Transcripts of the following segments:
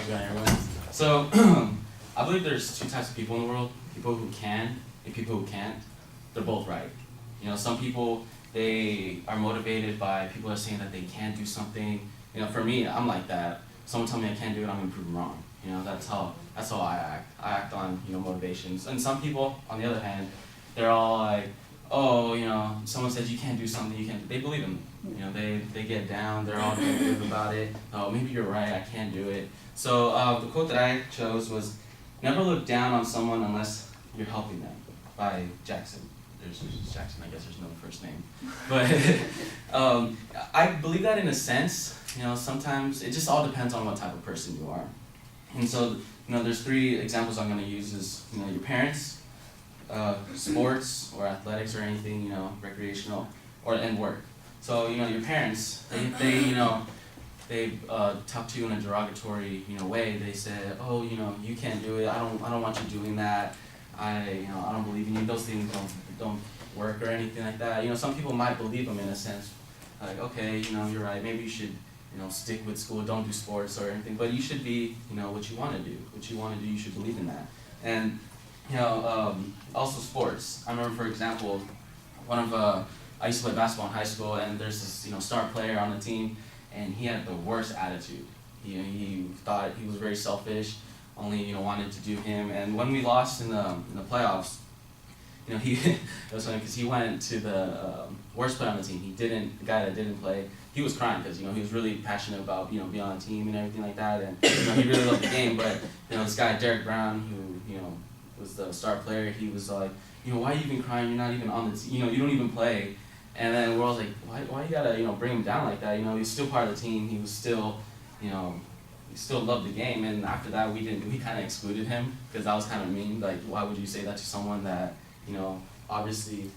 going, everyone? So, I believe there's two types of people in the world: people who can and people who can't. They're both right. You know, some people, they are motivated by people that are saying that they can't do something. You know, for me, I'm like that. Someone tell me I can't do it, I'm gonna prove them wrong. You know, that's how I act. I act on, you know, motivations. And some people, on the other hand, they're all like, oh, you know, someone says you can't do something, you can't. They believe them. You know, they get down. They're all negative about it. Oh, maybe you're right. I can't do it. So the quote that I chose was, "Never look down on someone unless you're helping them," by Jackson. There's Jackson. I guess there's no first name, but I believe that in a sense. You know, sometimes it just all depends on what type of person you are. And so, you know, there's three examples I'm going to use is, you know, your parents, sports or athletics or anything, you know, recreational, and work. So, you know, your parents, they you know, they talk to you in a derogatory, you know, way. They said, oh, you know, you can't do it. I don't want you doing that. I don't believe in you. Those things don't work or anything like that. You know, some people might believe them in a sense, like, okay, you know, you're right. Maybe you should, you know, stick with school, don't do sports or anything, but you should be, you know, what you want to do. What you want to do, you should believe in that. And, you know, also sports. I remember, for example, I used to play basketball in high school, and there's this, you know, star player on the team, and he had the worst attitude. He thought he was very selfish, only, you know, wanted to do him. And when we lost in the playoffs, you know, it was funny because he went to the worst player on the team. The guy that didn't play, he was crying because, you know, he was really passionate about, you know, being on a team and everything like that, and, you know, he really loved the game. But, you know, this guy Derek Brown, who, you know, was the star player, he was like, you know, why are you even crying? You're not even on the team. You know, you don't even play. And then we're all like, why you gotta, you know, bring him down like that? You know, he's still part of the team. He was still, you know, he still loved the game. And after that, we kind of excluded him because that was kind of mean. Like, why would you say that to someone that, you know, obviously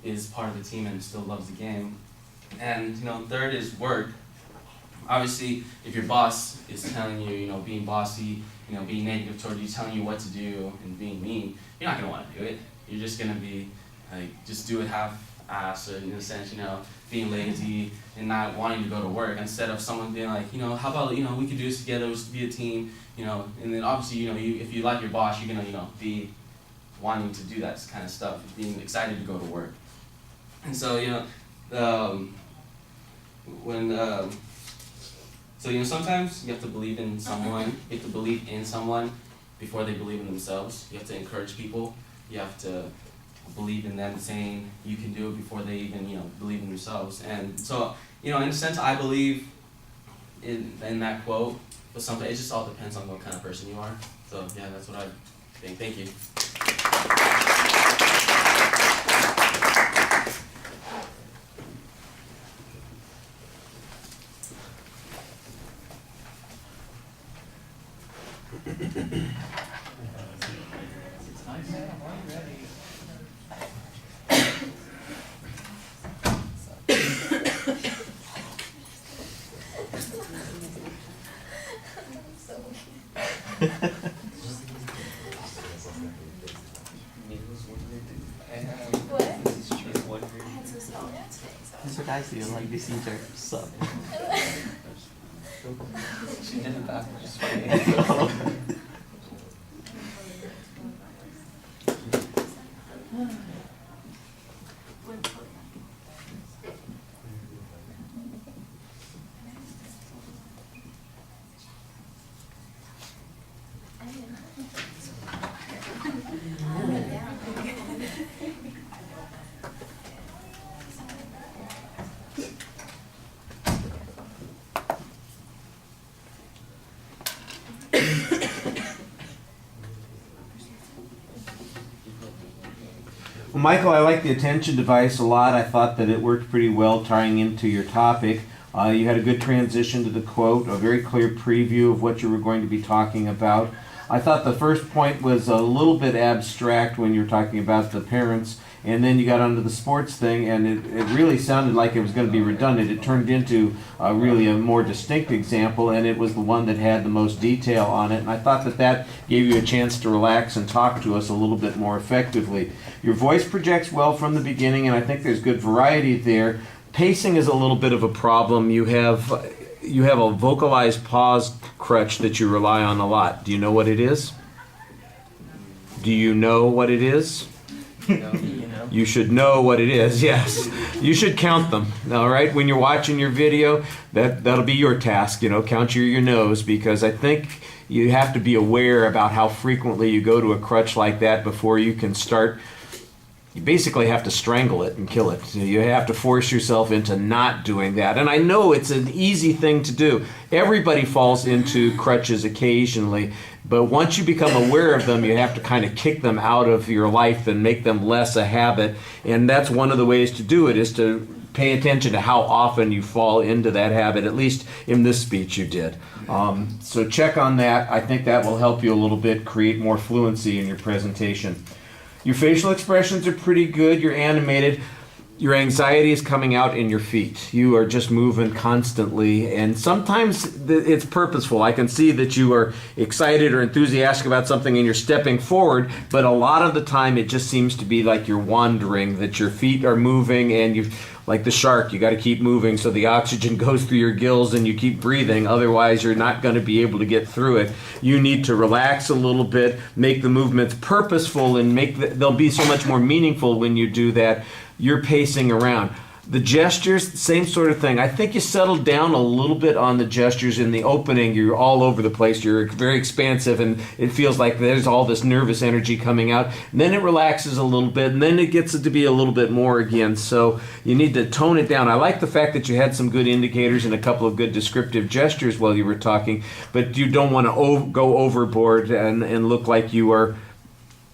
is part of the team and still loves the game? And, you know, third is work. Obviously, if your boss is telling you, you know, being bossy, you know, being negative toward you, telling you what to do and being mean, you're not gonna want to do it. You're just gonna be like, just do it half-ass, or in a sense, you know, being lazy and not wanting to go to work, instead of someone being like, you know, how about, you know, we could do this together, let's be a team, you know. And then obviously, you know, if you like your boss, you're gonna, you know, be wanting to do that kind of stuff, being excited to go to work. And so, you know, so, you know, sometimes you have to believe in someone. You have to believe in someone before they believe in themselves. You have to encourage people. You have to believe in them saying you can do it before they even, you know, believe in themselves. And so, you know, in a sense, I believe in that quote, but something, it just all depends on what kind of person you are. So, yeah, that's what I think. Thank you. That's what I feel like. This teacher suck. She did it backwards. Funny. Well, Michael, I like the attention device a lot. I thought that it worked pretty well tying into your topic. You had a good transition to the quote, a very clear preview of what you were going to be talking about. I thought the first point was a little bit abstract when you were talking about the parents, and then you got onto the sports thing, and it really sounded like it was going to be redundant. It turned into really a more distinct example, and it was the one that had the most detail on it, and I thought that gave you a chance to relax and talk to us a little bit more effectively. Your voice projects well from the beginning, and I think there's good variety there. Pacing is a little bit of a problem. You have you have a vocalized pause crutch that you rely on a lot. Do you know what it is? Do you know what it is? You should know what it is, yes. You should count them, all right? When you're watching your video, that'll be your task, count your nose, because I think you have to be aware about how frequently you go to a crutch like that before you can start. You basically have to strangle it and kill it. You have to force yourself into not doing that. And I know it's an easy thing to do. Everybody falls into crutches occasionally, but once you become aware of them, you have to kind of kick them out of your life and make them less a habit. And that's one of the ways to do it, is to pay attention to how often you fall into that habit. At least in this speech you did. So check on that. I think that will help you a little bit create more fluency in your presentation. Your facial expressions are pretty good. You're animated. Your anxiety is coming out in your feet. You are just moving constantly, and sometimes it's purposeful. I can see that you are excited or enthusiastic about something and you're stepping forward, but a lot of the time it just seems to be like you're wandering, that your feet are moving, and you, like the shark, you got to keep moving so the oxygen goes through your gills and you keep breathing. Otherwise, you're not going to be able to get through it. You need to relax a little bit, make the movements purposeful, and they'll be so much more meaningful when you do that. You're pacing around. The gestures, same sort of thing. I think you settled down a little bit on the gestures in the opening. You're all over the place. You're very expansive, and it feels like there's all this nervous energy coming out. And then it relaxes a little bit, and then it gets to be a little bit more again. So you need to tone it down. I like the fact that you had some good indicators and a couple of good descriptive gestures while you were talking, but you don't want to go overboard and look like you are,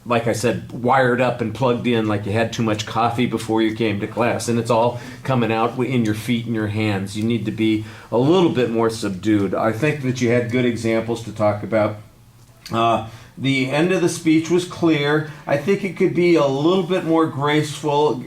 like I said, wired up and plugged in, like you had too much coffee before you came to class, and it's all coming out in your feet and your hands. You need to be a little bit more subdued. I think that you had good examples to talk about. The end of the speech was clear. I think it could be a little bit more graceful,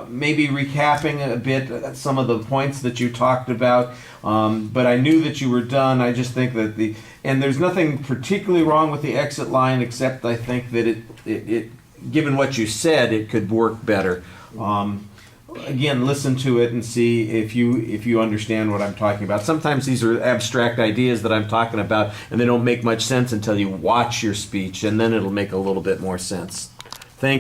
maybe recapping a bit some of the points that you talked about. But I knew that you were done. I just think that and there's nothing particularly wrong with the exit line, except I think that it given what you said, it could work better. Again, listen to it and see if you understand what I'm talking about. Sometimes these are abstract ideas that I'm talking about, and they don't make much sense until you watch your speech, and then it'll make a little bit more sense. Thank you.